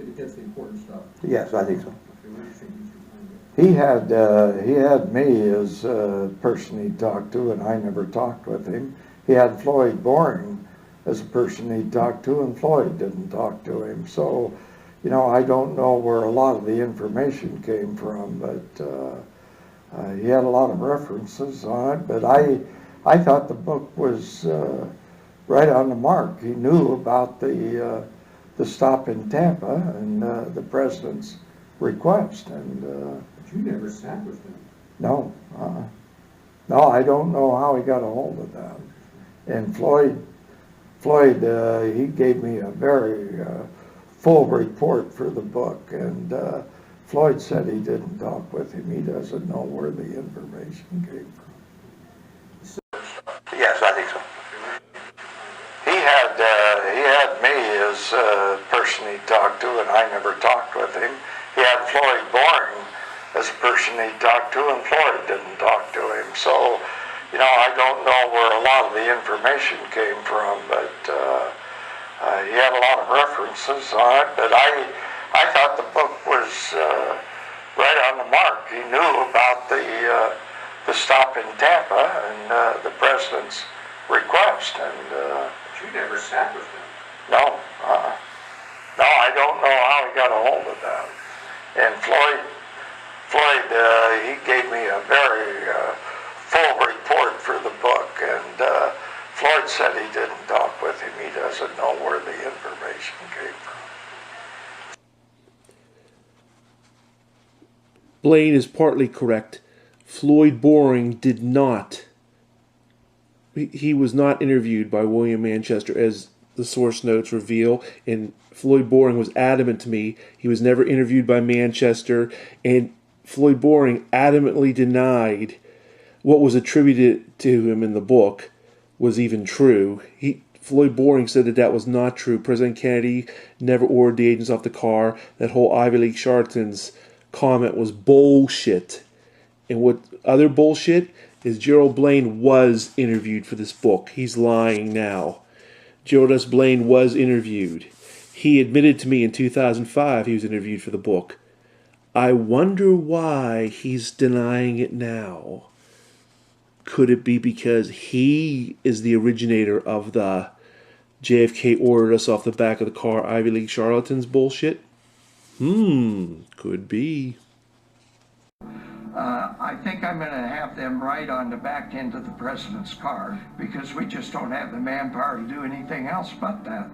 it gets the important stuff. Yes, I think so. Okay, what do you think you should find out? He had me as a person he talked to, and I never talked with him. He had Floyd Boring as a person he talked to, and Floyd didn't talk to him. So, you know, I don't know where a lot of the information came from, but he had a lot of references on it. But I thought the book was right on the mark. He knew about the stop in Tampa and the president's request, and But you never sat with him. no, no, I don't know how he got a hold of that. And Floyd, he gave me a very full report for the book, and Floyd said he didn't talk with him. He doesn't know where the information came from. Yes, I think so. He had me as a person he talked to, and I never talked with him. He had Floyd Boring as a person he talked to, and Floyd didn't talk to him. So, you know, I don't know where a lot of the information came from, but he had a lot of references on it. But I thought the book was right on the mark. He knew about the stop in Tampa and the president's request, and But you never sat with him. no, no, I don't know how he got a hold of that. And Floyd, he gave me a very full report for the book, and Floyd said he didn't talk with him. He doesn't know where the information came from. Blaine is partly correct. Floyd Boring did not. He was not interviewed by William Manchester, as the source notes reveal, and Floyd Boring was adamant to me he was never interviewed by Manchester, and Floyd Boring adamantly denied what was attributed to him in the book was even true. Floyd Boring said that was not true. President Kennedy never ordered the agents off the car. That whole Ivy League charlatans comment was bullshit. And what other bullshit is Gerald Blaine was interviewed for this book. He's lying now. Gerald S. Blaine was interviewed. He admitted to me in 2005 he was interviewed for the book. I wonder why he's denying it now. Could it be because he is the originator of the JFK ordered us off the back of the car Ivy League charlatans bullshit? Could be. I think I'm going to have them ride on the back end of the president's car because we just don't have the manpower to do anything else but that.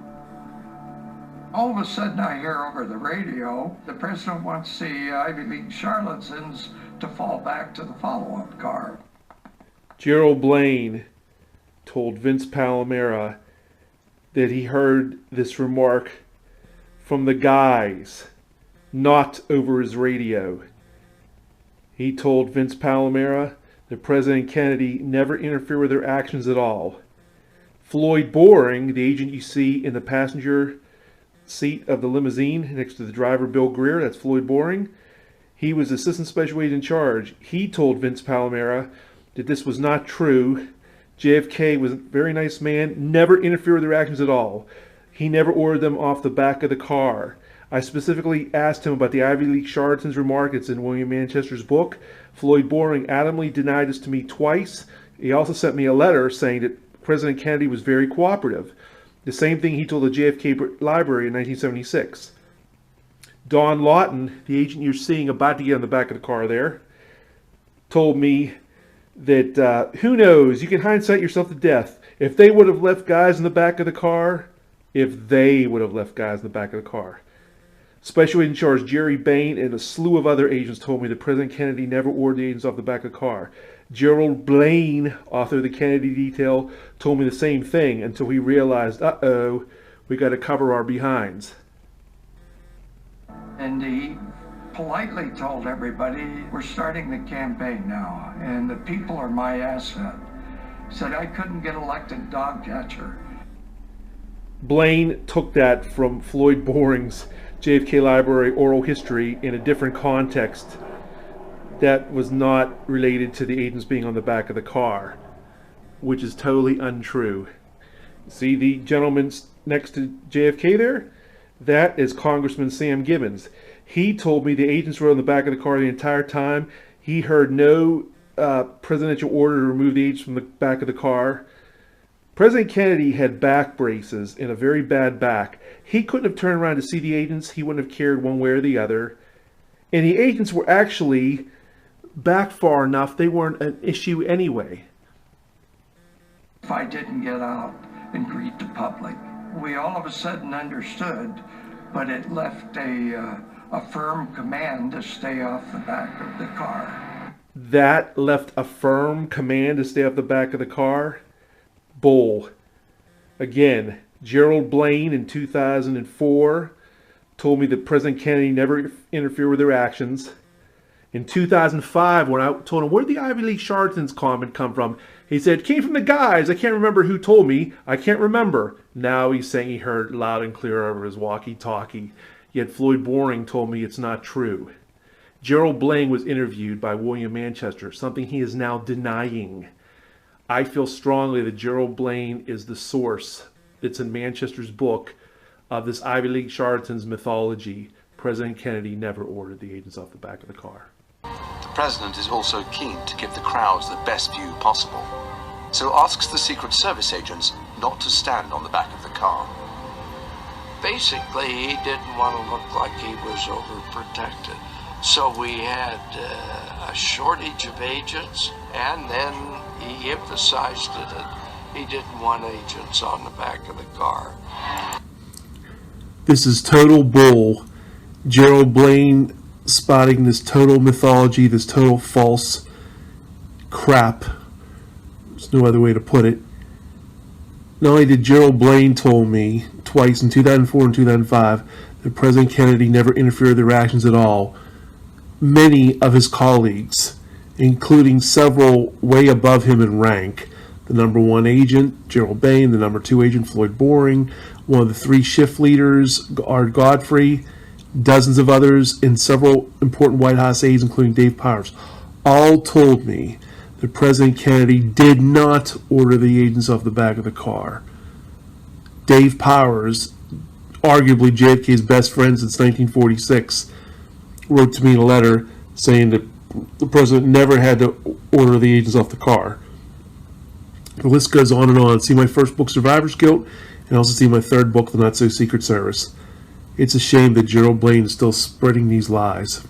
All of a sudden I hear over the radio the president wants the Ivy League charlatans to fall back to the follow-up car. Gerald Blaine told Vince Palomera that he heard this remark from the guys, not over his radio. He told Vince Palomera that President Kennedy never interfered with their actions at all. Floyd Boring, the agent you see in the passenger seat of the limousine next to the driver Bill Greer, that's Floyd Boring, he was assistant special agent in charge. He told Vince Palomera that this was not true. JFK was a very nice man, never interfered with their actions at all. He never ordered them off the back of the car. I specifically asked him about the Ivy League charlatans remark. It's in William Manchester's book. Floyd Boring adamantly denied this to me twice. He also sent me a letter saying that President Kennedy was very cooperative. The same thing he told the JFK library in 1976. Don Lawton, the agent you're seeing about to get on the back of the car there, told me that, who knows, you can hindsight yourself to death. If they would have left guys in the back of the car, Special Agent in Charge Jerry Bain and a slew of other agents told me that President Kennedy never ordered the agents off the back of the car. Gerald Blaine, author of the Kennedy Detail, told me the same thing until he realized, uh-oh, we got to cover our behinds. And he politely told everybody, we're starting the campaign now, and the people are my asset. Said I couldn't get elected dog catcher. Blaine took that from Floyd Boring's JFK Library oral history in a different context that was not related to the agents being on the back of the car, which is totally untrue. See the gentleman next to JFK there? That is Congressman Sam Gibbons. He told me the agents were on the back of the car the entire time. He heard no presidential order to remove the agents from the back of the car. President Kennedy had back braces and a very bad back. He couldn't have turned around to see the agents. He wouldn't have cared one way or the other. And the agents were actually back far enough, they weren't an issue anyway. If I didn't get out and greet the public, we all of a sudden understood, but it left a firm command to stay off the back of the car. That left a firm command to stay off the back of the car? Bull. Again, Gerald Blaine in 2004 told me that President Kennedy never interfered with their actions. In 2005, when I told him, where'd the Ivy League charlatans comment come from? He said, it came from the guys. I can't remember who told me. I can't remember. Now he's saying he heard loud and clear over his walkie-talkie. Yet Floyd Boring told me it's not true. Gerald Blaine was interviewed by William Manchester, something he is now denying. I feel strongly that Gerald Blaine is the source that's in Manchester's book of this Ivy League charlatans mythology. President Kennedy never ordered the agents off the back of the car. The president is also keen to give the crowds the best view possible, so asks the Secret Service agents not to stand on the back of the car. Basically, he didn't want to look like he was overprotected. So we had a shortage of agents, and then he emphasized it that he didn't want agents on the back of the car. This is total bull. Gerald Blaine spotting this total mythology, this total false crap. There's no other way to put it. Not only did Gerald Blaine told me twice in 2004 and 2005 that President Kennedy never interfered with their actions at all, many of his colleagues, including several way above him in rank, the number 1 agent, Gerald Blaine, the number 2 agent, Floyd Boring, one of the 3 shift leaders, Art Godfrey, dozens of others, and several important White House aides, including Dave Powers, all told me that President Kennedy did not order the agents off the back of the car. Dave Powers, arguably JFK's best friend since 1946, wrote to me in a letter saying that the president never had to order the agents off the car. The list goes on and on. See my first book, Survivor's Guilt, and also see my third book, The Not So Secret Service. It's a shame that Gerald Blaine is still spreading these lies.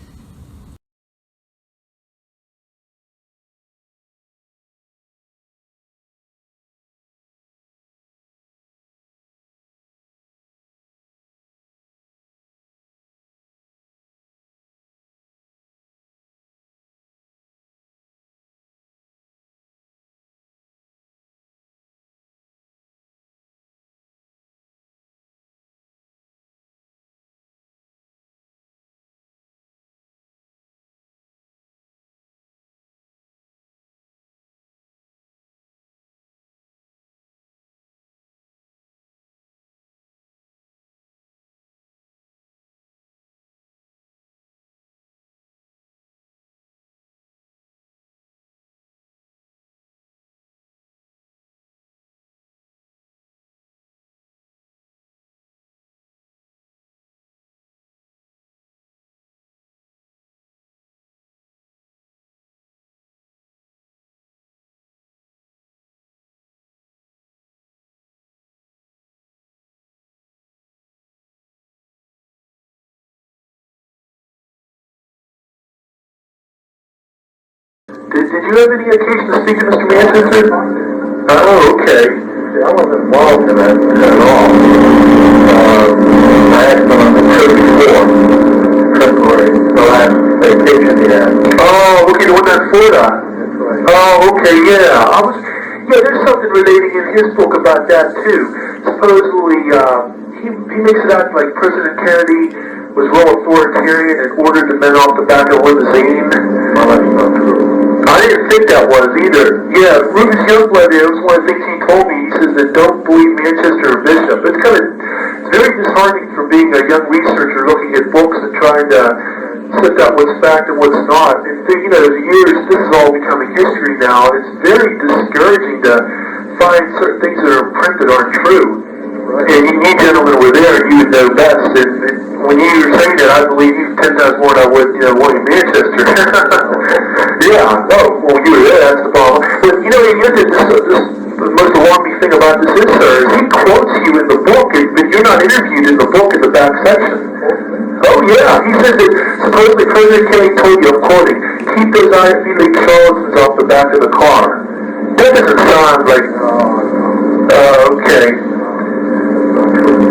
Did you have any occasion to speak to Mr. Manchester? Oh, okay. I wasn't involved in that at all. I asked him on the show before, February, the last vacation he had. Oh, okay, the one in Florida. That's right. Oh, okay, yeah. There's something relating in his book about that too. Supposedly, he makes it out like President Kennedy was real authoritarian and ordered the men off the back of a limousine. Well, that's not true. I didn't think that was either. Yeah, Rufus Youngblood, it was one of the things he told me. He says that don't believe Manchester or Bishop. It's very disheartening for being a young researcher looking at books and trying to sift out what's fact and what's not. And thinking that as years, this is all becoming history now. It's very discouraging to find certain things that are printed aren't true. you gentlemen were there, and you would know best. And when you were saying that, I believe you 10 times more than I would, William Manchester. Yeah, no, well, you were there, that's the problem. But, the most alarming thing about this is, sir, is he quotes you in the book, but you're not interviewed in the book in the back section. Oh, yeah, he says that supposedly President Kennedy told you, I'm quoting, keep those Ivy League charlatans off the back of the car. That doesn't sound like, okay.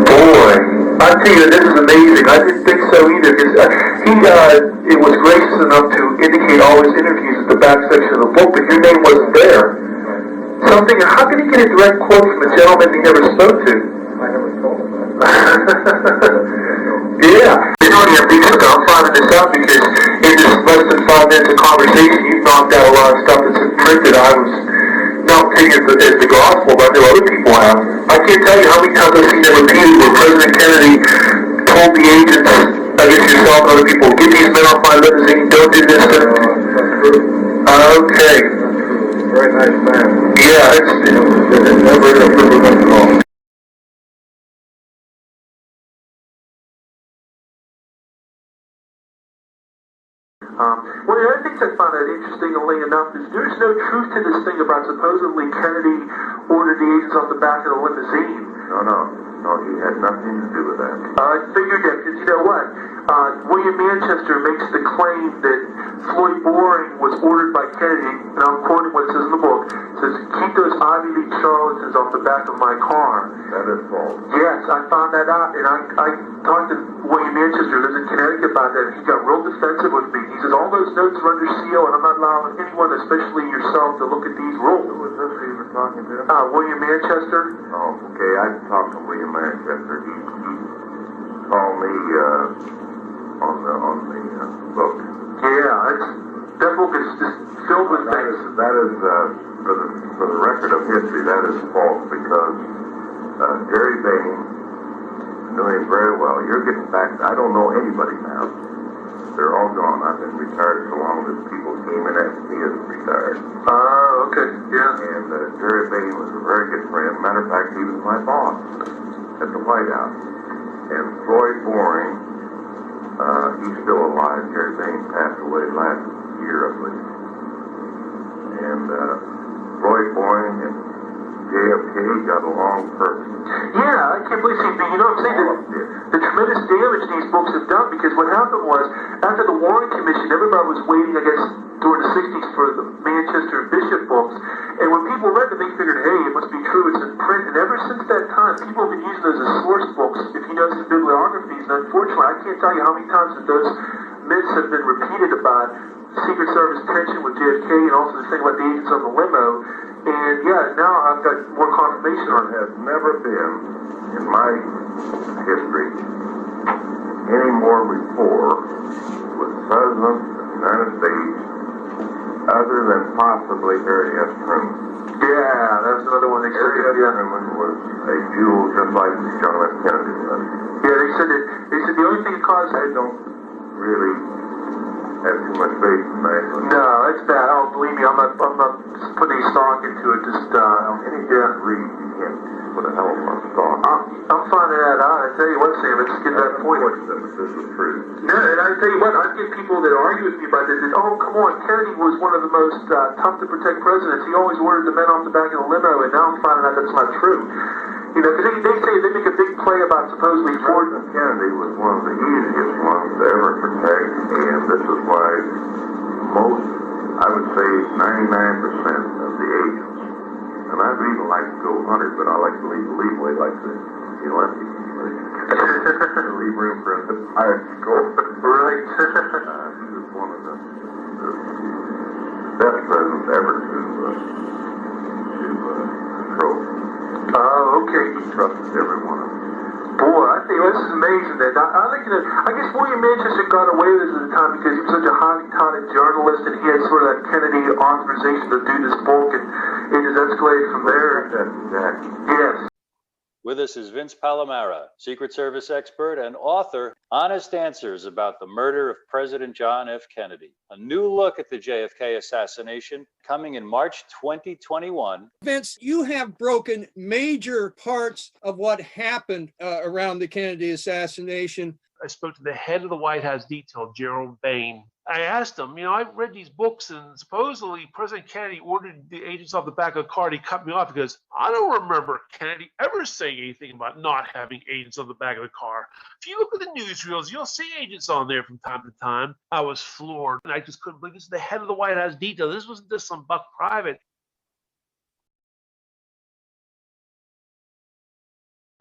Boy, I tell you, this is amazing. I didn't think so either, because he was gracious enough to indicate all his interviews at the back section of the book, but your name wasn't there. Something, how can he get a direct quote from a gentleman he never spoke to? I never told him that. Yeah. You know, I'm finding this out because in this less than 5 minutes of conversation, you've knocked out a lot of stuff that's printed. I was not taking it as the gospel, but I know other people have. I can't tell you how many times I've seen it repeated where President Kennedy told the agents, I guess yourself and other people, get these men off my limousine, don't do this. Okay. Very nice man. Yeah, it's never at all. One of the other things I found out interestingly enough is there's no truth to this thing about supposedly Kennedy ordered the agents off the back of the limousine. No, he had nothing to do with that. I figured that because you know what? William Manchester makes the claim that Floyd Boring was ordered by Kennedy, and I'm quoting what it says in the book, it says, keep those Ivy League charlatans off the back of my car. That is false. Yes, I found that out, and I talked to William Manchester, who lives in Connecticut, about that, and he got real defensive with me. He says, all those notes are under seal, and I'm not allowing anyone, especially yourself, to look at these rules. Who was this you were talking to? William Manchester. Oh, okay, I talked to William Manchester. He called me on the book. Yeah, that book is just filled with things. That is for the record of history, that is false because Jerry Bain knew him very well. You're getting back. I don't know anybody now. They're all gone. I've been retired so long that people came and asked me as retired. Okay, yeah. And Jerry Bain was a very good friend. Matter of fact, he was my boss at the White House. And Floyd Boring, he's still alive. Jerry Bain passed away last year, I believe. And Floyd Boring and JFK got along perfect. Yeah, I can't believe it. You know what I'm saying? The tremendous damage these books have done, because what happened was, after the Warren Commission, everybody was waiting, I guess, during the 60s for the Manchester and Bishop books. And when people read them, they figured, hey, it must be true, it's in print. And ever since that time, people have been using those as source books, if you notice the bibliographies. And unfortunately, I can't tell you how many times that those myths have been repeated about Secret Service tension with JFK and also the thing about the agents on the limo. And yeah, now I've got more confirmation on it. There has never been, in my history, any more rapport with the President of the United States other than possibly Harry S. Truman. Yeah, that's another one they said. Harry S. Truman was a jewel just like John F. Kennedy was. Yeah, they said the only thing that caused... I don't really have too much faith in that. No, it's bad. Oh, believe me, I'm not putting any stock into it. Just, read, you can't put a hell of a lot of stock. I'm finding that out. I tell you what, Sam, let's get that point. This is true. No, and I tell you what, I get people that argue with me about this. Oh, come on, Kennedy was one of the most tough to protect presidents. He always ordered the men off the back of the limo, and now I'm finding out that's not true. You know, because they say they make a big play about supposedly Ford. Kennedy was one of the easiest ones to ever protect, and this is why most, I would say 99% of the agents, and I'd even like to go 100, but I like to leave legally, like the lefty. Leave room for a higher score. Right. He was one of the best presidents ever to control. Oh, okay. He trusted every one of them. Boy, I think this is amazing. That I guess William Manchester got away with this at the time because he was such a highly touted journalist, and he had sort of that Kennedy authorization to do this book, and it just escalated from there. Exactly. Yes. With us is Vince Palomara, Secret Service expert and author Honest answers about the murder of President John F. Kennedy. A new look at the JFK assassination coming in March 2021. Vince, you have broken major parts of what happened around the Kennedy assassination. I spoke to the head of the White House detail, Gerald Blaine. I asked him, I've read these books, and supposedly President Kennedy ordered the agents off the back of the car. He cut me off because I don't remember Kennedy ever saying anything about not having agents on the back of the car. If you look at the newsreels, you'll see agents on there from time to time. I was floored, and I just couldn't believe this is the head of the White House detail. This wasn't just some buck private.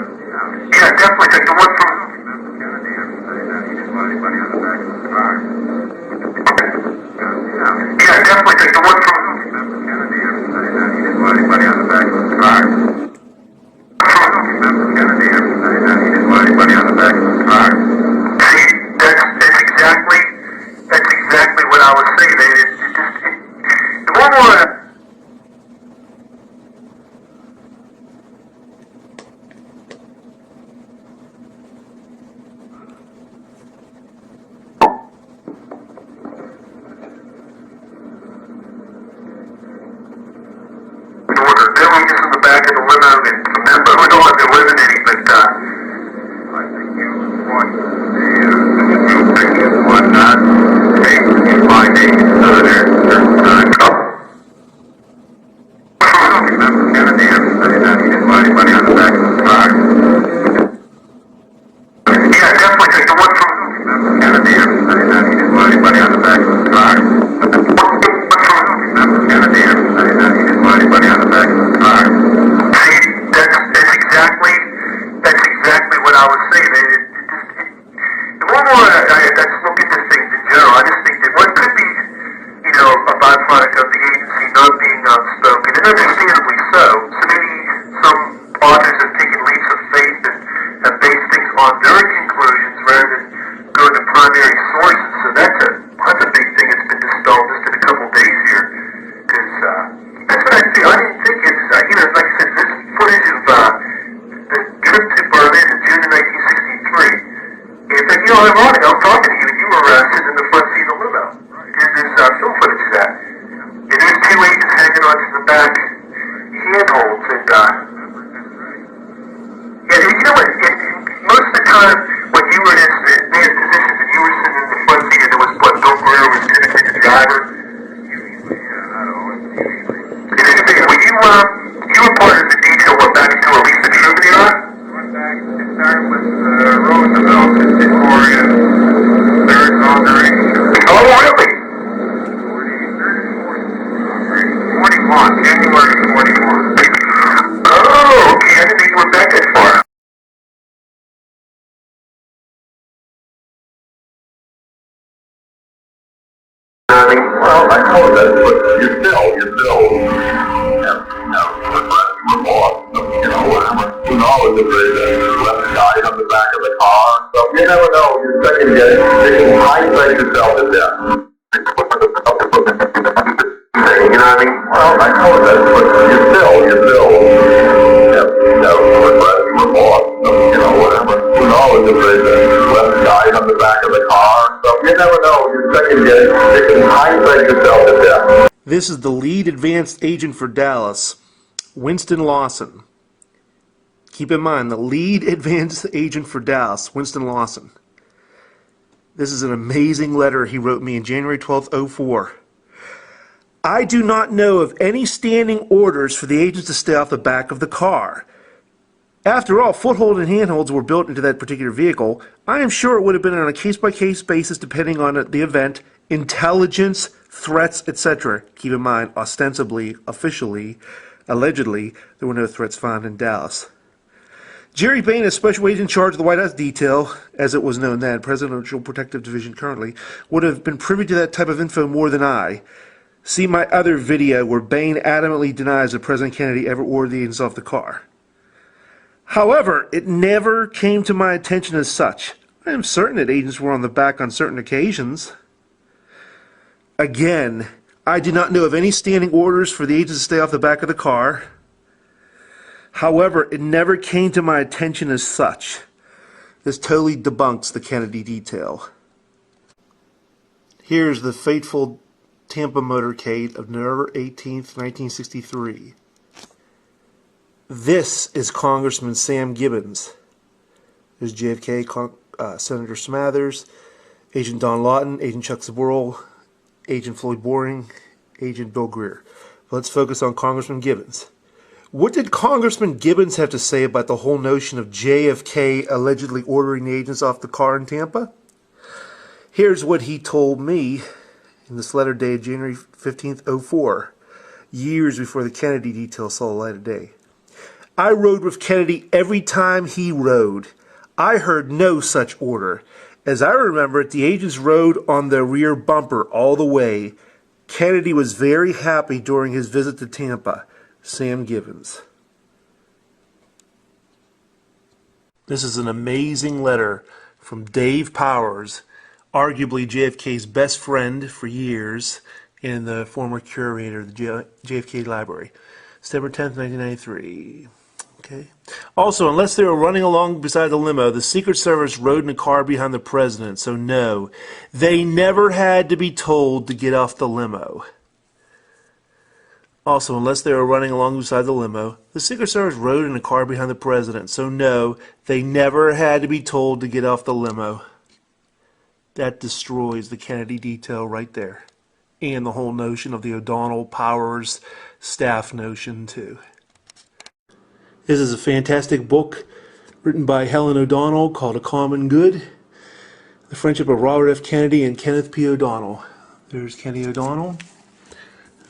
Yeah, definitely. Take the one from Kennedy and say that he didn't want anybody on the back of the car. Yeah, definitely. Take the one from Kennedy and say that he didn't want anybody on the back of the car. Kennedy and say that he didn't want anybody on the back of the car. See, that's exactly what I was saying. The one more. Well, I know that, but you're still, whatever. Who knows if they left guys on the back of the car and stuff. You never know. You're second guessing. You can hindsight yourself to death. You know what I mean? Well, I know that, but you're still, whatever. Who knows if they left guys on the back of the car and stuff. You never know. You're second guessing. You can hindsight yourself to death. This is the lead advanced agent for Dallas, Winston LAWSON. Keep in mind, the lead advanced agent for Dallas, Winston LAWSON. This is an amazing letter he wrote me in January 12th, 2004. I do not know of any standing orders for the agents to stay off the back of the car. After all, foothold and handholds were built into that particular vehicle. I am sure it would have been on a case-by-case basis depending on the event, intelligence, threats, etc. Keep in mind, ostensibly, officially, allegedly, there were no threats found in Dallas. Jerry Bain, a special agent in charge of the White House detail, as it was known then, Presidential Protective Division currently, would have been privy to that type of info more than I. See my other video where Bain adamantly denies that President Kennedy ever ordered the agents off the car. However, it never came to my attention as such. I am certain that agents were on the back on certain occasions. Again, I do not know of any standing orders for the agents to stay off the back of the car. However, it never came to my attention as such. This totally debunks the Kennedy detail. Here's the fateful Tampa motorcade of November 18th, 1963. This is Congressman Sam Gibbons. There's JFK, Senator Smathers, Agent Don Lawton, Agent Chuck Zaboral, Agent Floyd Boring, Agent Bill Greer. Let's focus on Congressman Gibbons. What did Congressman Gibbons have to say about the whole notion of JFK allegedly ordering the agents off the car in Tampa? Here's what he told me in this letter dated January 15th, 04, years before the Kennedy detail saw the light of day. I rode with Kennedy every time he rode. I heard no such order. As I remember it, the agents rode on the rear bumper all the way. Kennedy was very happy during his visit to Tampa. Sam Gibbons. This is an amazing letter from Dave Powers, arguably JFK's best friend for years and the former curator of the JFK Library. September 10th, 1993. Okay. Also, unless they were running along beside the limo, the Secret Service rode in a car behind the president, so no, they never had to be told to get off the limo. Also, unless they were running along beside the limo, the Secret Service rode in a car behind the president, so no, they never had to be told to get off the limo. That destroys the Kennedy detail right there. And the whole notion of the O'Donnell Powers staff notion, too. This is a fantastic book written by Helen O'Donnell called A Common Good, The Friendship of Robert F. Kennedy and Kenneth P. O'Donnell. There's Kenny O'Donnell.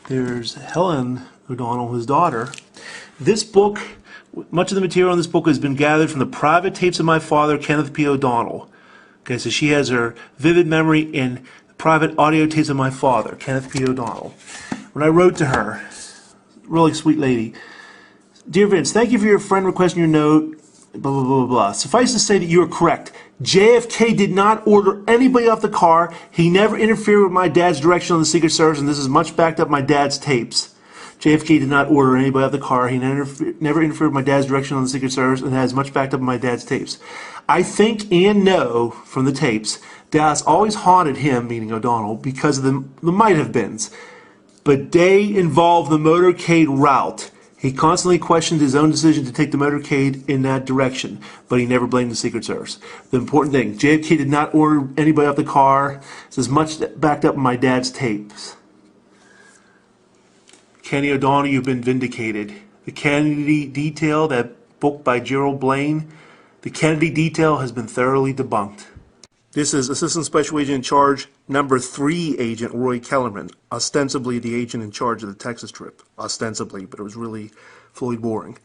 There's Helen O'Donnell, his daughter. This book, much of the material in this book has been gathered from the private tapes of my father, Kenneth P. O'Donnell. Okay, so she has her vivid memory in the private audio tapes of my father, Kenneth P. O'Donnell. When I wrote to her, really sweet lady, Dear Vince, thank you for your friend requesting your note, blah, blah, blah, blah. Suffice to say that you are correct. JFK did not order anybody off the car. He never interfered with my dad's direction on the Secret Service, and this is much backed up my dad's tapes. JFK did not order anybody off the car. He never interfered with my dad's direction on the Secret Service, and that is much backed up in my dad's tapes. I think and know from the tapes, Dallas always haunted him, meaning O'Donnell, because of the might-have-beens. But they involved the motorcade route. He constantly questioned his own decision to take the motorcade in that direction, but he never blamed the Secret Service. The important thing, JFK did not order anybody off the car. This is much backed up in my dad's tapes. Kenny O'Donnell, you've been vindicated. The Kennedy Detail, that book by Gerald Blaine, the Kennedy Detail has been thoroughly debunked. This is Assistant Special Agent in Charge number 3 Agent Roy Kellerman, ostensibly the agent in charge of the Texas trip. Ostensibly, but it was really Floyd Boring.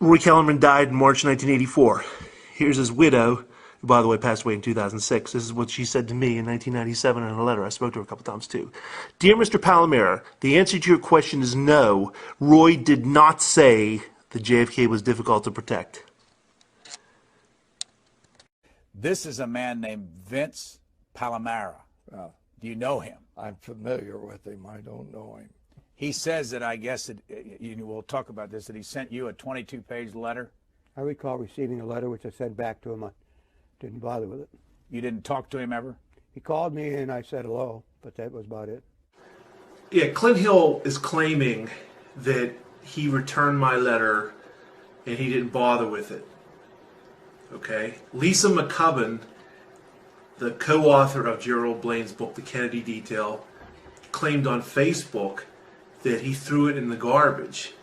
Roy Kellerman died in March 1984. Here's his widow, who, by the way, passed away in 2006. This is what she said to me in 1997 in a letter. I spoke to her a couple times, too. Dear Mr. Palomera, the answer to your question is no. Roy did not say that JFK was difficult to protect. This is a man named Vince Palomera. Do you know him? I'm familiar with him. I don't know him. He says that, I guess, we'll talk about this, that he sent you a 22-page letter. I recall receiving a letter which I sent back to him. I didn't bother with it. You didn't talk to him ever? He called me and I said hello, but that was about it. Yeah, Clint Hill is claiming that he returned my letter and he didn't bother with it. Okay? Lisa McCubbin, the co-author of Gerald Blaine's book, The Kennedy Detail, claimed on Facebook that he threw it in the garbage.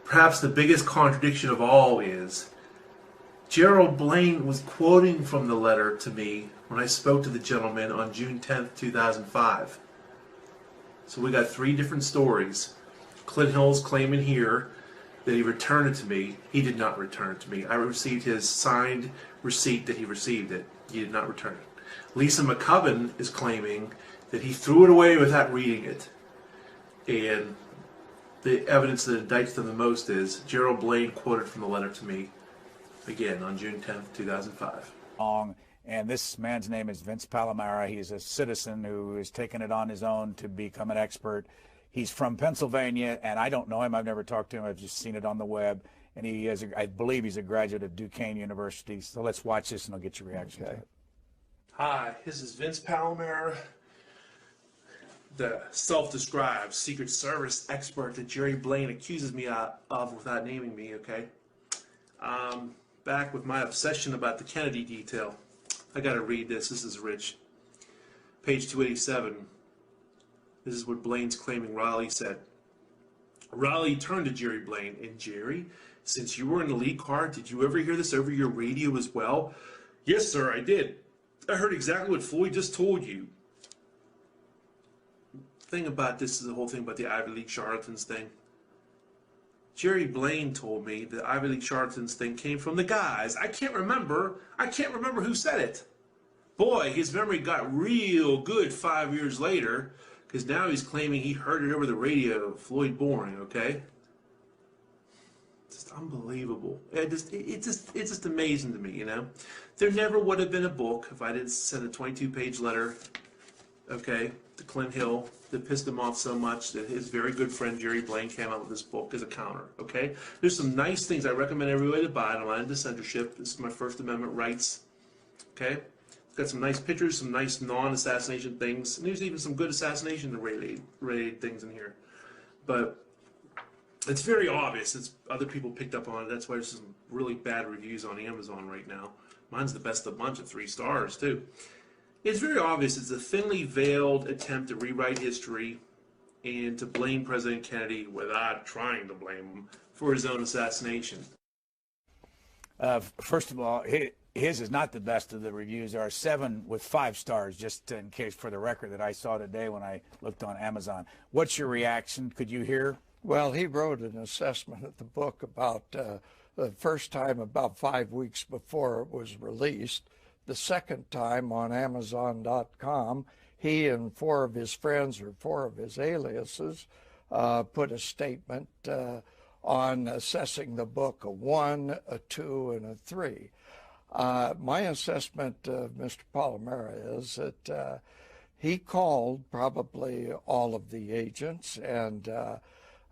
Perhaps the biggest contradiction of all is Gerald Blaine was quoting from the letter to me when I spoke to the gentleman on June 10th, 2005. So we got 3 different stories. Clint Hill's claiming here that he returned it to me. He did not return it to me. I received his signed receipt that he received it. He did not return it. Lisa McCubbin is claiming that he threw it away without reading it. And the evidence that indicts them the most is Gerald Blaine quoted from the letter to me, again, on June 10th, 2005. And this man's name is Vince Palomera. He's a citizen who has taken it on his own to become an expert. He's from Pennsylvania, and I don't know him. I've never talked to him. I've just seen it on the web. and he is, I believe he's a graduate of Duquesne University. So let's watch this and I'll get your reaction to it. Hi, this is Vince Palomera, the self-described Secret Service expert that Jerry Blaine accuses me of without naming me, okay? Back with my obsession about the Kennedy detail. I gotta read this. This is rich. Page 287. This is what Blaine's claiming Riley said. Riley turned to Jerry Blaine, and Jerry, since you were in the lead car, did you ever hear this over your radio as well? Yes, sir, I did. I heard exactly what Floyd just told you. The thing about this is the whole thing about the Ivy League charlatans thing. Jerry Blaine told me the Ivy League charlatans thing came from the guys. I can't remember who said it. Boy, his memory got real good 5 years later, because now he's claiming he heard it over the radio, Floyd Boring, okay? Just unbelievable. It's just amazing to me, you know? There never would have been a book if I didn't send a 22-page letter, okay, to Clint Hill that pissed him off so much that his very good friend Jerry Blaine came out with this book as a counter, okay? There's some nice things I recommend everybody to buy. I don't mind censorship. This is my First Amendment rights, okay? It's got some nice pictures, some nice non-assassination things, and there's even some good assassination-related things in here. But it's very obvious. It's other people picked up on it. That's why there's some really bad reviews on Amazon right now. Mine's the best of the bunch at 3 stars, too. It's very obvious it's a thinly veiled attempt to rewrite history and to blame President Kennedy without trying to blame him for his own assassination. First of all, his is not the best of the reviews. There are 7 with 5 stars, just in case for the record, that I saw today when I looked on Amazon. What's your reaction? Could you hear? Well, he wrote an assessment of the book about the first time about 5 weeks before it was released. The second time on Amazon.com, he and 4 of his friends, or 4 of his aliases, put a statement on assessing the book, a 1, a 2, and a 3. My assessment of Mr. Palomera is that he called probably all of the agents, and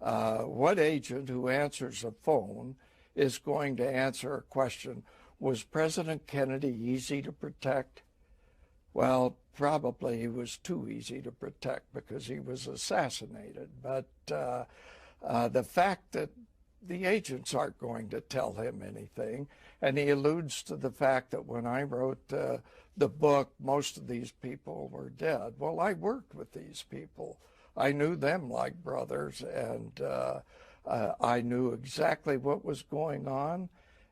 what agent who answers a phone is going to answer a question, was President Kennedy easy to protect? Well, probably he was too easy to protect because he was assassinated. But the fact that the agents aren't going to tell him anything, and he alludes to the fact that when I wrote the book, most of these people were dead. Well, I worked with these people. I knew them like brothers, and I knew exactly what was going on.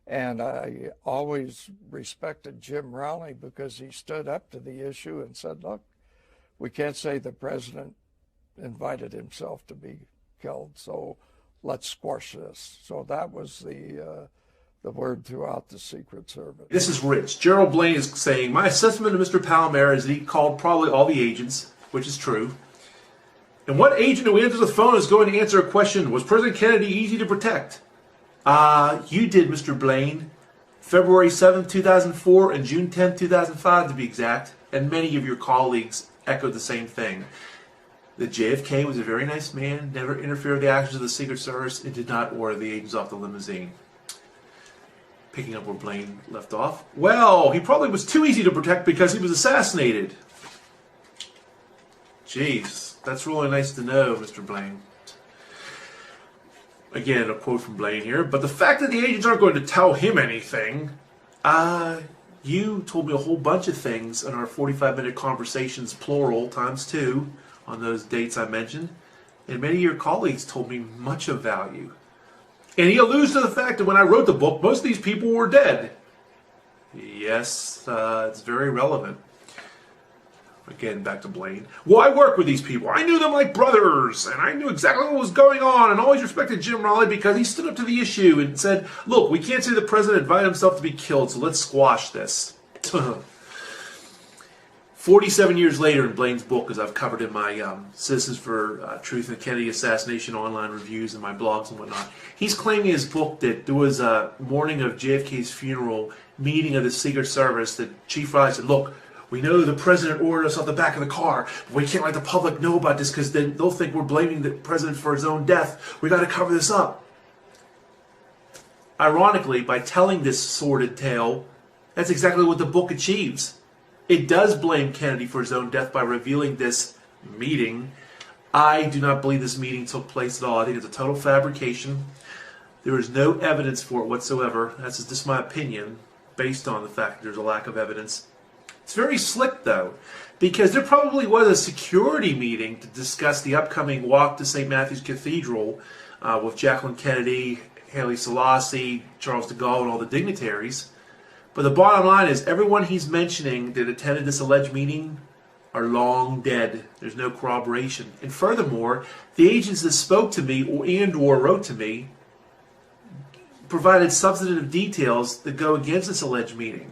And I always respected Jim Rowley because he stood up to the issue and said, look, we can't say the president invited himself to be killed, so let's squash this. So that was the word throughout the Secret Service. This is rich. Gerald Blaine is saying, my assessment of Mr. Palomera is that he called probably all the agents, which is true. And what agent who answers the phone is going to answer a question, was President Kennedy easy to protect? You did, Mr. Blaine. February 7th, 2004 and June 10th, 2005 to be exact. And many of your colleagues echoed the same thing. That JFK was a very nice man, never interfered with the actions of the Secret Service, and did not order the agents off the limousine. Picking up where Blaine left off. Well, he probably was too easy to protect because he was assassinated. Jeez, that's really nice to know, Mr. Blaine. Again, a quote from Blaine here. But the fact that the agents aren't going to tell him anything, you told me a whole bunch of things in our 45-minute conversations, plural, times 2, on those dates I mentioned. And many of your colleagues told me much of value. And he alludes to the fact that when I wrote the book, most of these people were dead. Yes, it's very relevant. Again, back to Blaine. Well, I work with these people. I knew them like brothers, and I knew exactly what was going on, and always respected Jim Rowley because he stood up to the issue and said, look, we can't say the president invited himself to be killed, so let's squash this. 47 years later in Blaine's book, as I've covered in my Citizens for Truth and Kennedy Assassination online reviews and my blogs and whatnot, he's claiming in his book that there was a morning of JFK's funeral meeting of the Secret Service that Chief Riley said, look, we know the president ordered us off the back of the car, but we can't let the public know about this because then they'll think we're blaming the president for his own death. We got to cover this up. ironically, by telling this sordid tale, that's exactly what the book achieves. It does blame Kennedy for his own death by revealing this meeting. I do not believe this meeting took place at all. I think it's a total fabrication. There is no evidence for it whatsoever. That's just my opinion, based on the fact that there's a lack of evidence. It's very slick, though, because there probably was a security meeting to discuss the upcoming walk to St. Matthew's Cathedral with Jacqueline Kennedy, Haile Selassie, Charles de Gaulle, and all the dignitaries. But the bottom line is everyone he's mentioning that attended this alleged meeting are long dead. There's no corroboration. And furthermore, the agents that spoke to me or wrote to me provided substantive details that go against this alleged meeting.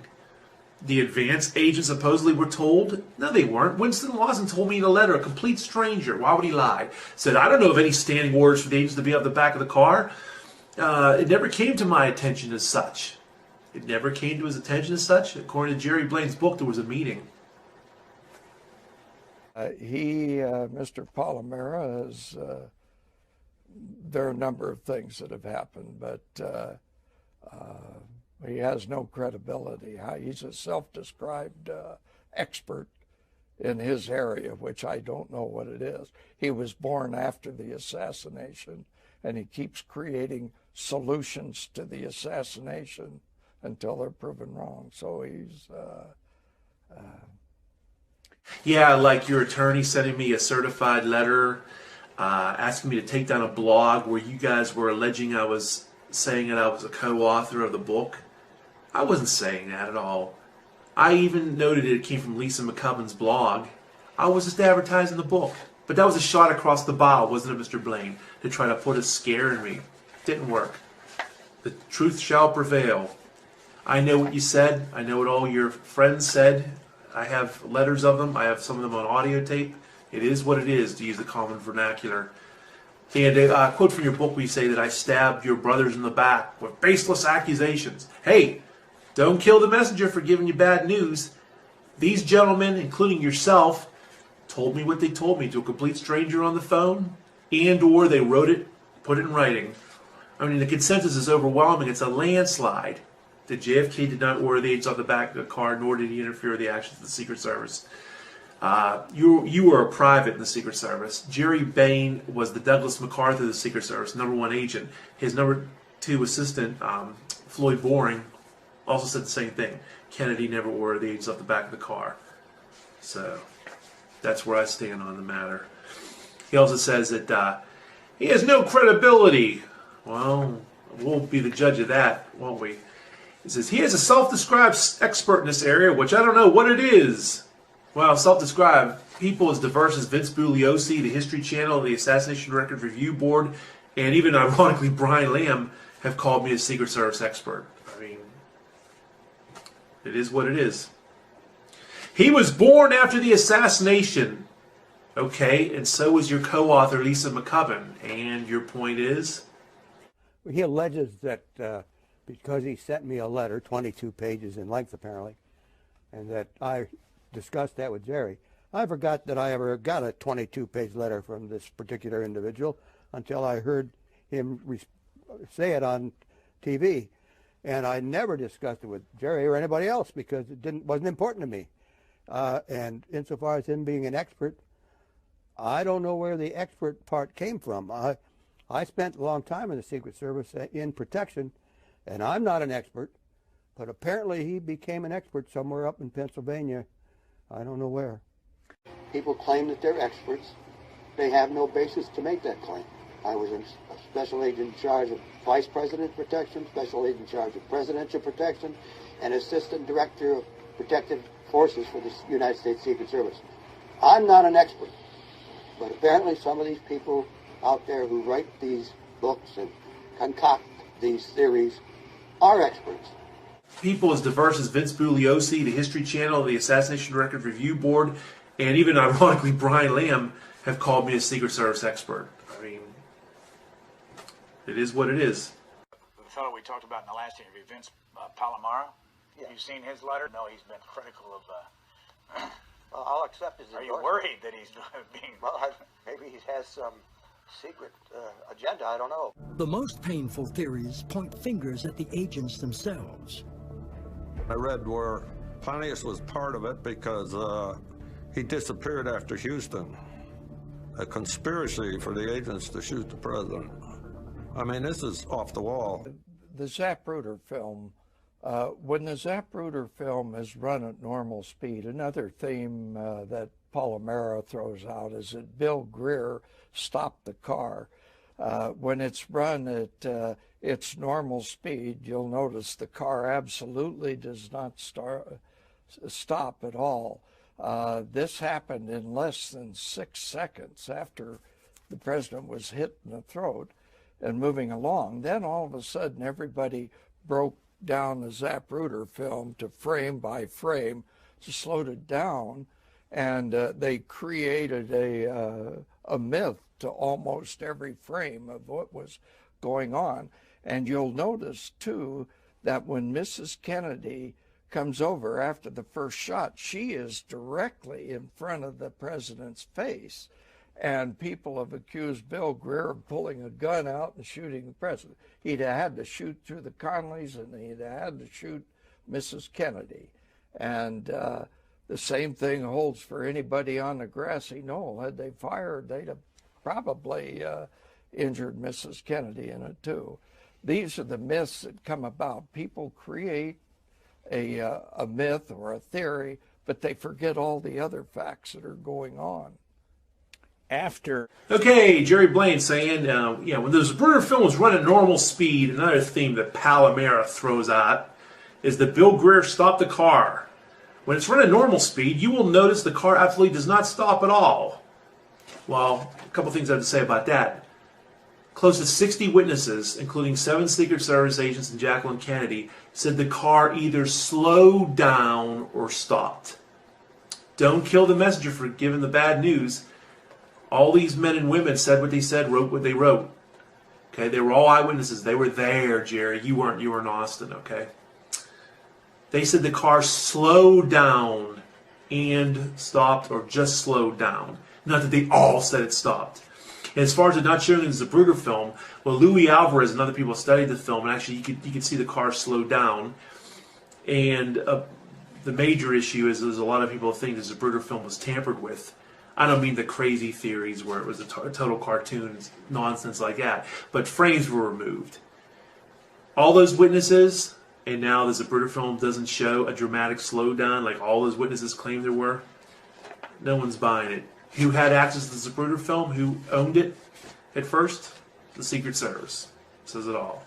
The advance agents supposedly were told. No, they weren't. Winston LAWSON told me in a letter, a complete stranger. Why would he lie? Said, I don't know of any standing orders for the agents to be out the back of the car. It never came to my attention as such. It never came to his attention as such. According to Gerald Blaine's book, there was a meeting. Mr. Palomera, there are a number of things that have happened, but he has no credibility. He's a self-described expert in his area, which I don't know what it is. He was born after the assassination, and he keeps creating solutions to the assassination until they're proven wrong. So he's... Yeah, like your attorney sending me a certified letter asking me to take down a blog where you guys were alleging I was saying that I was a co-author of the book. I wasn't saying that at all. I even noted it came from Lisa McCubbin's blog. I was just advertising the book. But that was a shot across the bow, wasn't it, Mr. Blaine, to try to put a scare in me. Didn't work. The truth shall prevail. I know what you said. I know what all your friends said. I have letters of them. I have some of them on audio tape. It is what it is, to use the common vernacular. And a quote from your book where you say that I stabbed your brothers in the back with baseless accusations. Hey, don't kill the messenger for giving you bad news. These gentlemen, including yourself, told me what they told me to a complete stranger on the phone, and or they wrote it, put it in writing. I mean, the consensus is overwhelming. It's a landslide that JFK did not order the agents off the back of the car, nor did he interfere with the actions of the Secret Service. You were a private in the Secret Service. Jerry Bain was the Douglas MacArthur of the Secret Service, #1 agent. His #2 assistant, Floyd Boring, also said the same thing. Kennedy never ordered the agents off the back of the car. So that's where I stand on the matter. He also says that he has no credibility. Well, we'll be the judge of that, won't we? He says he is a self-described expert in this area, which I don't know what it is. Well, self-described people as diverse as Vince Bugliosi, the History Channel, the Assassination Records Review Board, and even ironically Brian Lamb have called me a Secret Service expert. I mean, it is what it is. He was born after the assassination. Okay, and so was your co-author Lisa McCubbin. And your point is? He alleges that because he sent me a letter, 22 pages in length apparently, and that I discussed that with Jerry. I forgot that I ever got a 22-page letter from this particular individual until I heard him say it on TV. And I never discussed it with Jerry or anybody else because it wasn't important to me. And insofar as him being an expert, I don't know where the expert part came from. I spent a long time in the Secret Service in protection, and I'm not an expert, but apparently he became an expert somewhere up in Pennsylvania. I don't know where. People claim that they're experts. They have no basis to make that claim. I was a special agent in charge of Vice President Protection, special agent in charge of Presidential Protection, and Assistant Director of Protective Forces for the United States Secret Service. I'm not an expert, but apparently some of these people out there who write these books and concoct these theories are experts. People as diverse as Vince Bugliosi, the History Channel, the Assassination Records Review Board, and even ironically Brian Lamb have called me a Secret Service expert. I mean, it is what it is. The fellow we talked about in the last interview, Vince Palomara, Yeah. you've seen his letter? No, he's been critical of... I'll accept his Are endorsement. you worried that he's being... Well, maybe he has some secret agenda, I don't know. The most painful theories point fingers at the agents themselves. I read where Pontius was part of it because he disappeared after Houston. A conspiracy for the agents to shoot the president. I mean, this is off the wall. The Zapruder film, when the Zapruder film is run at normal speed, another theme that Palomero throws out is that Bill Greer stopped the car. When it's run at its normal speed, you'll notice the car absolutely does not stop at all. This happened in less than 6 seconds after the president was hit in the throat and moving along. Then all of a sudden everybody broke down the Zapruder film to frame by frame, slowed it down, and they created a myth to almost every frame of what was going on. And you'll notice too that when Mrs. Kennedy comes over after the first shot, she is directly in front of the president's face. And people have accused Bill Greer of pulling a gun out and shooting the president. He'd have had to shoot through the Conleys and he'd have had to shoot Mrs. Kennedy. And the same thing holds for anybody on the grassy knoll. Had they fired, they'd have probably injured Mrs. Kennedy in it too. These are the myths that come about. People create a myth or a theory, but they forget all the other facts that are going on. Okay, Jerry Blaine saying, when the Zapruder film was run at normal speed, another theme that Palomero throws out is that Bill Greer stopped the car. When it's run at normal speed, you will notice the car absolutely does not stop at all. Well, a couple things I have to say about that. Close to 60 witnesses, including 7 Secret Service agents and Jacqueline Kennedy, said the car either slowed down or stopped. Don't kill the messenger for giving the bad news. All these men and women said what they said, wrote what they wrote. Okay, they were all eyewitnesses. They were there, Jerry. You weren't. You were in Austin, okay? They said the car slowed down and stopped, or just slowed down. Not that they all said it stopped. And as far as it not showing in the Zapruder film, well, Louis Alvarez and other people studied the film, and actually you could see the car slow down. And the major issue is a lot of people think the Zapruder film was tampered with. I don't mean the crazy theories where it was a total cartoon nonsense like that, but frames were removed. All those witnesses, and now the Zapruder film doesn't show a dramatic slowdown like all those witnesses claimed there were. No one's buying it. Who had access to the Zapruder film? Who owned it at first? The Secret Service. Says it all.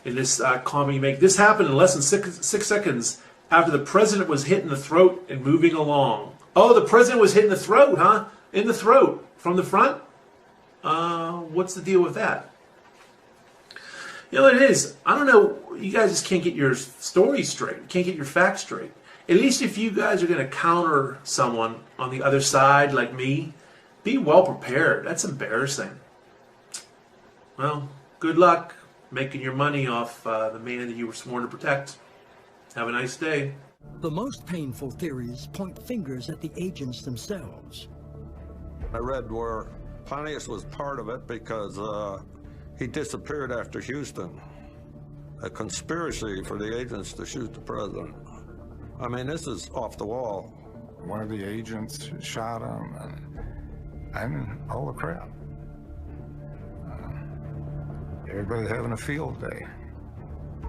In this comment you make, this happened in less than six seconds after the president was hit in the throat and moving along. Oh, the president was hit in the throat, huh? In the throat. From the front? What's the deal with that? You know what it is? I don't know. You guys just can't get your story straight. You can't get your facts straight. At least if you guys are going to counter someone on the other side like me, be well prepared. That's embarrassing. Well, good luck making your money off the man that you were sworn to protect. Have a nice day. The most painful theories point fingers at the agents themselves. I read where Pontius was part of it because he disappeared after Houston. A conspiracy for the agents to shoot the president. I mean, this is off the wall. One of the agents shot him, and all the crap. Everybody's having a field day.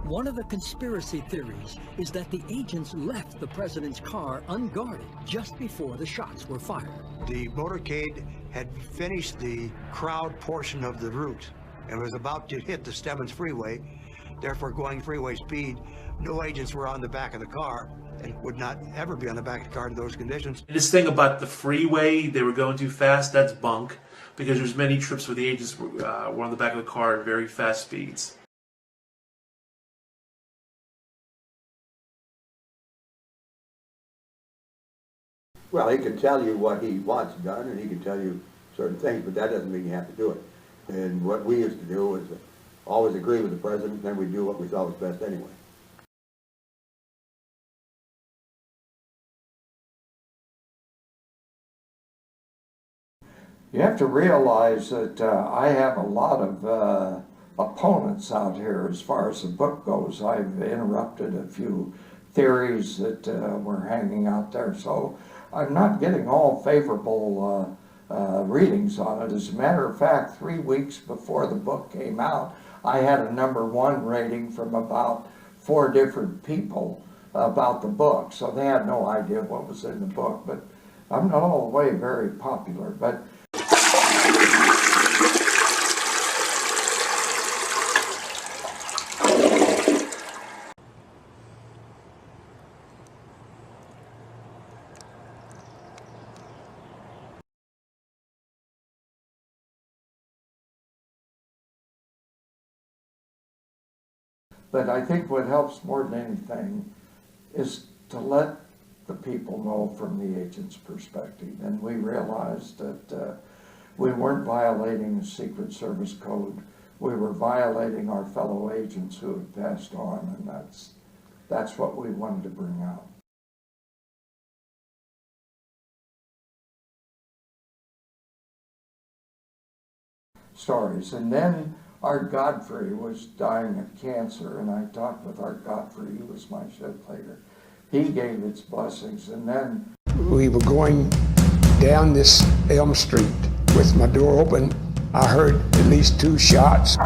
One of the conspiracy theories is that the agents left the president's car unguarded just before the shots were fired. The motorcade had finished the crowd portion of the route and was about to hit the Stemmons Freeway, therefore going freeway speed. No agents were on the back of the car and would not ever be on the back of the car in those conditions. This thing about the freeway, they were going too fast, that's bunk, because there's many trips where the agents were on the back of the car at very fast speeds. Well, he can tell you what he wants done, and he can tell you certain things, but that doesn't mean you have to do it. And what we used to do was always agree with the president, and then we do what we thought was best anyway. You have to realize that I have a lot of opponents out here as far as the book goes. I've interrupted a few theories that were hanging out there, so I'm not getting all favorable readings on it. As a matter of fact, 3 weeks before the book came out, I had a #1 rating from about 4 different people about the book, so they had no idea what was in the book. But I'm not all the way very popular. But I think what helps more than anything is to let the people know from the agent's perspective. And we realized that we weren't violating the Secret Service code. We were violating our fellow agents who had passed on, and that's what we wanted to bring out. Stories. And then Art Godfrey was dying of cancer, and I talked with Art Godfrey, who was my shed later. He gave its blessings, and then we were going down this Elm Street with my door open. I heard at least 2 shots. It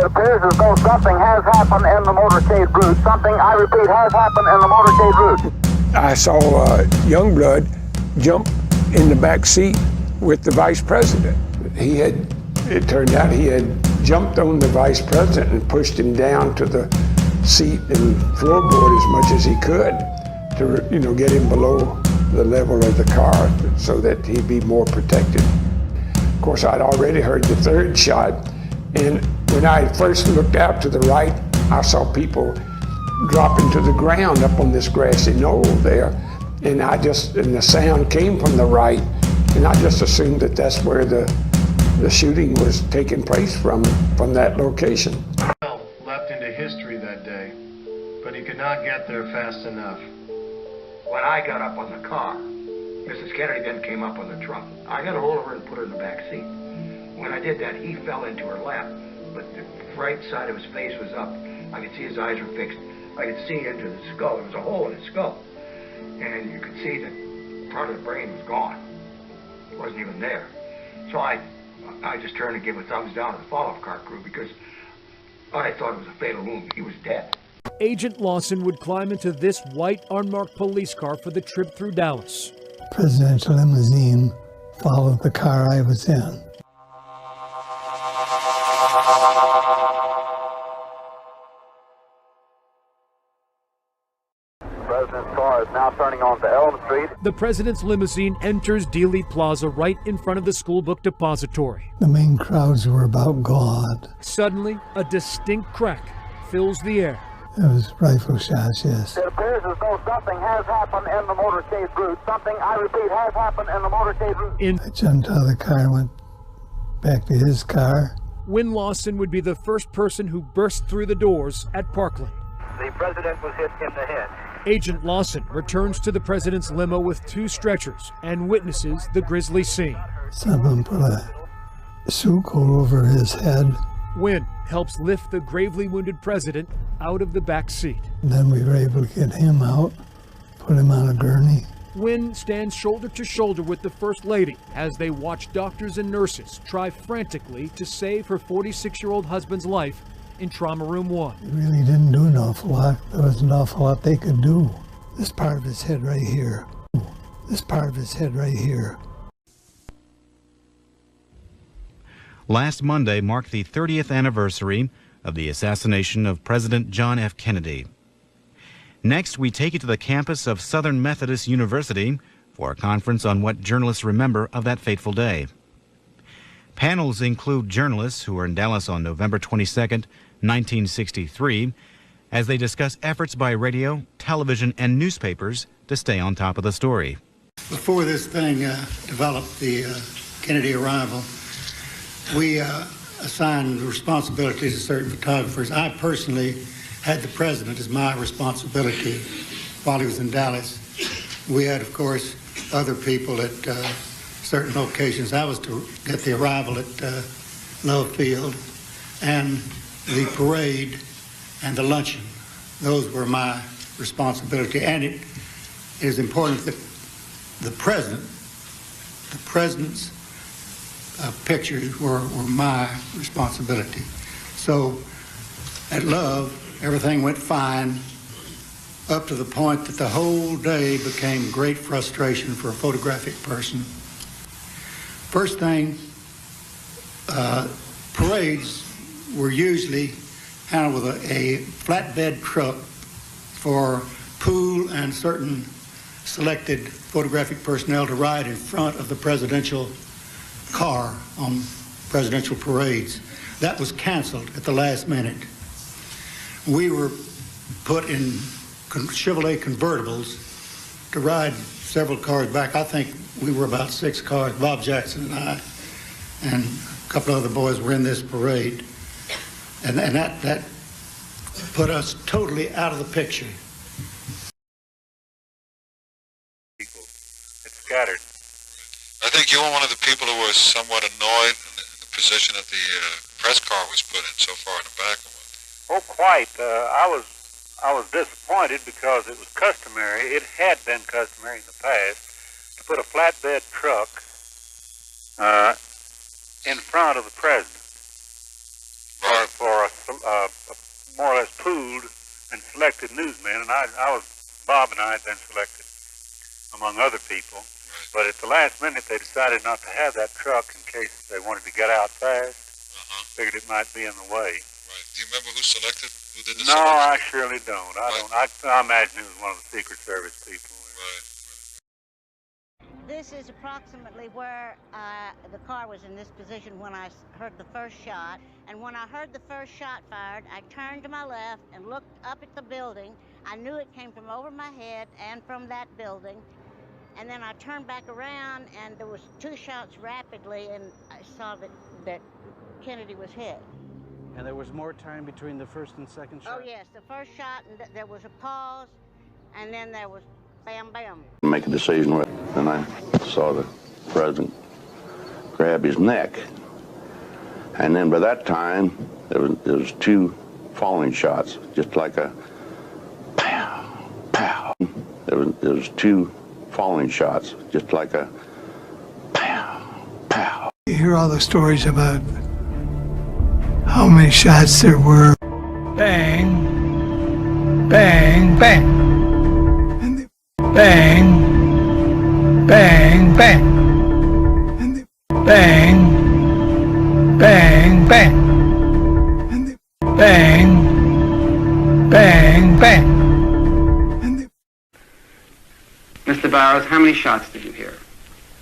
appears as though something has happened in the motorcade route. Something, I repeat, has happened in the motorcade route. I saw Youngblood jump in the back seat with the vice president. It turned out he had jumped on the vice president and pushed him down to the seat and floorboard as much as he could to, get him below the level of the car so that he'd be more protected. Of course, I'd already heard the 3rd shot, and when I first looked out to the right, I saw people dropping to the ground up on this grassy knoll there, and the sound came from the right, and I just assumed that that's where the shooting was taking place from that location. Leapt into history that day, but he could not get there fast enough. When I got up on the car, Mrs. Kennedy then came up on the trunk. I got a hold of her and put her in the back seat. When I did that, he fell into her lap, but the right side of his face was up. I could see his eyes were fixed. I could see into the skull. There was a hole in his skull. And you could see that part of the brain was gone. It wasn't even there. So I just turned and gave a thumbs down to the follow-up car crew because I thought it was a fatal wound. He was dead. Agent Lawson would climb into this white unmarked police car for the trip through Dallas. Presidential limousine followed the car I was in. The president's car is now turning onto Elm Street. The president's limousine enters Dealey Plaza right in front of the school book depository. The main crowds were about God. Suddenly, a distinct crack fills the air. It was rifle shots, yes. It appears as though something has happened in the motorcade route. Something, I repeat, has happened in the motorcade route. I jumped out of the car and went back to his car. Win Lawson would be the first person who burst through the doors at Parkland. The president was hit in the head. Agent Lawson returns to the president's limo with 2 stretchers and witnesses the grisly scene. Someone put a suit coat over his head. Win helps lift the gravely wounded president out of the back seat. And then we were able to get him out, put him on a gurney. Win stands shoulder to shoulder with the First Lady as they watch doctors and nurses try frantically to save her 46-year-old husband's life in Trauma Room 1. He really didn't do an awful lot. There was an awful lot they could do. This part of his head right here. This part of his head right here. Last Monday marked the 30th anniversary of the assassination of President John F. Kennedy. Next, we take you to the campus of Southern Methodist University for a conference on what journalists remember of that fateful day. Panels include journalists who were in Dallas on November 22nd, 1963, as they discuss efforts by radio, television, and newspapers to stay on top of the story. Before this thing developed, the Kennedy arrival, we assigned responsibilities to certain photographers. I personally had the president as my responsibility while he was in Dallas. We had, of course, other people that certain locations. I was to get the arrival at Love Field and the parade and the luncheon. Those were my responsibility, and it is important that the president's pictures were my responsibility. So at Love, everything went fine, up to the point that the whole day became great frustration for a photographic person. First thing, parades were usually handled with a flatbed truck for pool and certain selected photographic personnel to ride in front of the presidential car on presidential parades. That was canceled at the last minute. We were put in Chevrolet convertibles to ride several cars back. I think we were about 6 cars, Bob Jackson and I, and a couple other boys were in this parade. And that put us totally out of the picture. It's scattered. I think you were one of the people who was somewhat annoyed in the position that the press car was put in so far in the back. Oh, quite. I was disappointed because it was customary. It had been customary in the past to put a flatbed truck in front of the president for a more or less pooled and selected newsmen. And Bob and I had been selected among other people. But at the last minute, they decided not to have that truck in case they wanted to get out fast. Figured it might be in the way. Right. Do you remember who selected? Who did the No, selection? I surely don't. I imagine it was one of the Secret Service people. This is approximately where the car was in this position when I heard the first shot. And when I heard the first shot fired, I turned to my left and looked up at the building. I knew it came from over my head and from that building. And then I turned back around, and there was 2 shots rapidly, and I saw that Kennedy was hit. And there was more time between the first and second shot? Oh, yes. The first shot, and there was a pause, and then there was bam, bam. Make a decision, and I saw the president grab his neck. And then by that time, there was 2 falling shots, just like a pow, pow. There was 2 falling shots, just like a pow, pow. You hear all the stories about how many shots there were. Bang, bang, bang. And they bang, bang, bang. And they bang, bang, bang. And they bang, bang, bang. Mr. Bowers, how many shots did you hear?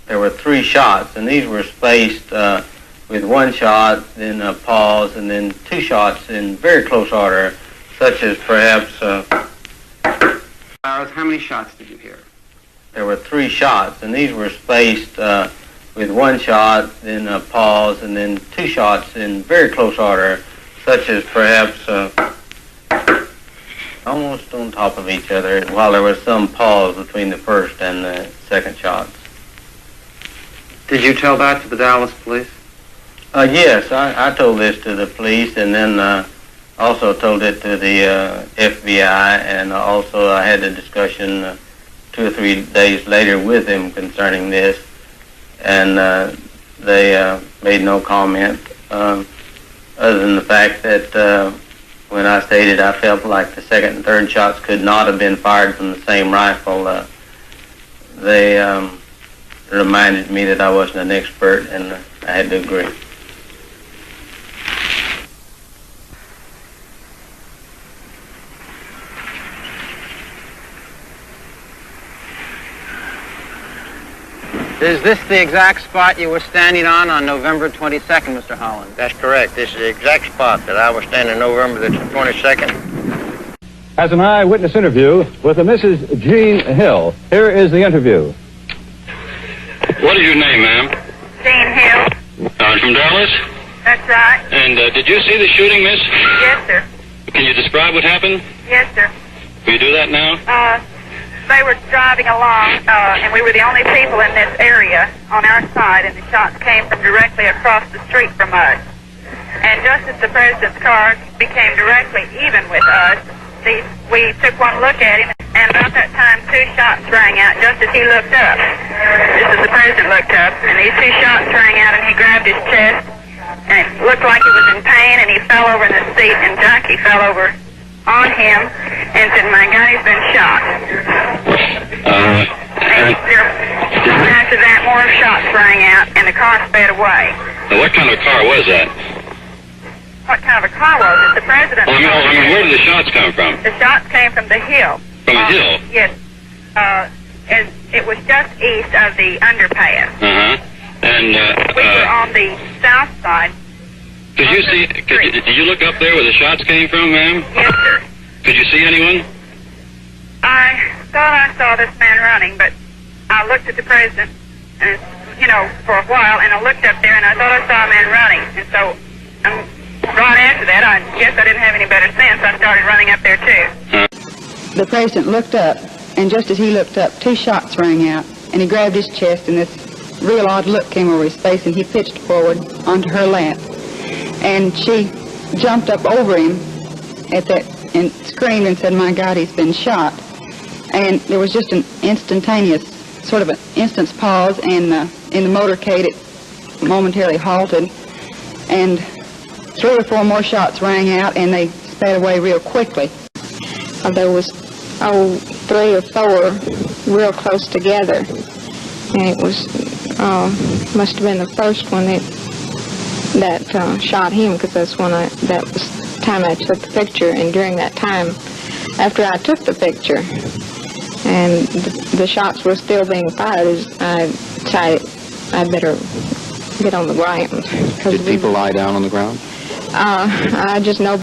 There were 3 shots, and these were spaced with 1 shot, then a pause, and then 2 shots in very close order, such as perhaps... Bowers, how many shots did you hear? There were 3 shots, and these were spaced with 1 shot, then a pause, and then 2 shots in very close order, such as perhaps almost on top of each other, while there was some pause between the first and the second shots. Did you tell that to the Dallas police? Yes, I told this to the police, and then also told it to the FBI, and also I had a discussion 2 or 3 days later with them concerning this, and they made no comment other than the fact that when I stated I felt like the second and third shots could not have been fired from the same rifle, they reminded me that I wasn't an expert, and I had to agree. Is this the exact spot you were standing on November 22nd, Mr. Holland? That's correct. This is the exact spot that I was standing November the 22nd. As an eyewitness interview with a Mrs. Jean Hill. Here is the interview. What is your name, ma'am? Jean Hill. From Dallas? That's right. And did you see the shooting, miss? Yes, sir. Can you describe what happened? Yes, sir. Will you do that now? they were driving along, and we were the only people in this area on our side, and the shots came from directly across the street from us. And just as the president's car became directly even with us, we took one look at him, and about that time 2 shots rang out just as he looked up. Just as the president looked up, and these 2 shots rang out, and he grabbed his chest, and it looked like he was in pain, and he fell over in the seat, and Junkie fell over on him and said, "My God, he's been shot." After that, more shots rang out, and the car sped away. Now, what kind of a car was that? What kind of a car was it? The president's car. I mean, where did the shots come from? The shots came from the hill. From the hill? Yes. It was just east of the underpass. And we were on the south side. Did you look up there where the shots came from, ma'am? Yes, sir. Could you see anyone? I thought I saw this man running, but I looked at the president, and for a while, and I looked up there, and I thought I saw a man running, and so right after that, I guess I didn't have any better sense. I started running up there too. The president looked up, and just as he looked up, 2 shots rang out, and he grabbed his chest, and this real odd look came over his face, and he pitched forward onto her lap. And she jumped up over him at that and screamed and said, "My God, he's been shot." And there was just an instantaneous, sort of an instant's pause, and in the motorcade it momentarily halted, and 3 or 4 more shots rang out, and they sped away real quickly. There was 3 or 4 real close together, and it was must have been the first one that shot him, because that was the time I took the picture. And during that time, after I took the picture and the shots were still being fired, I decided I'd better get on the ground. Did people lie down on the ground? I just know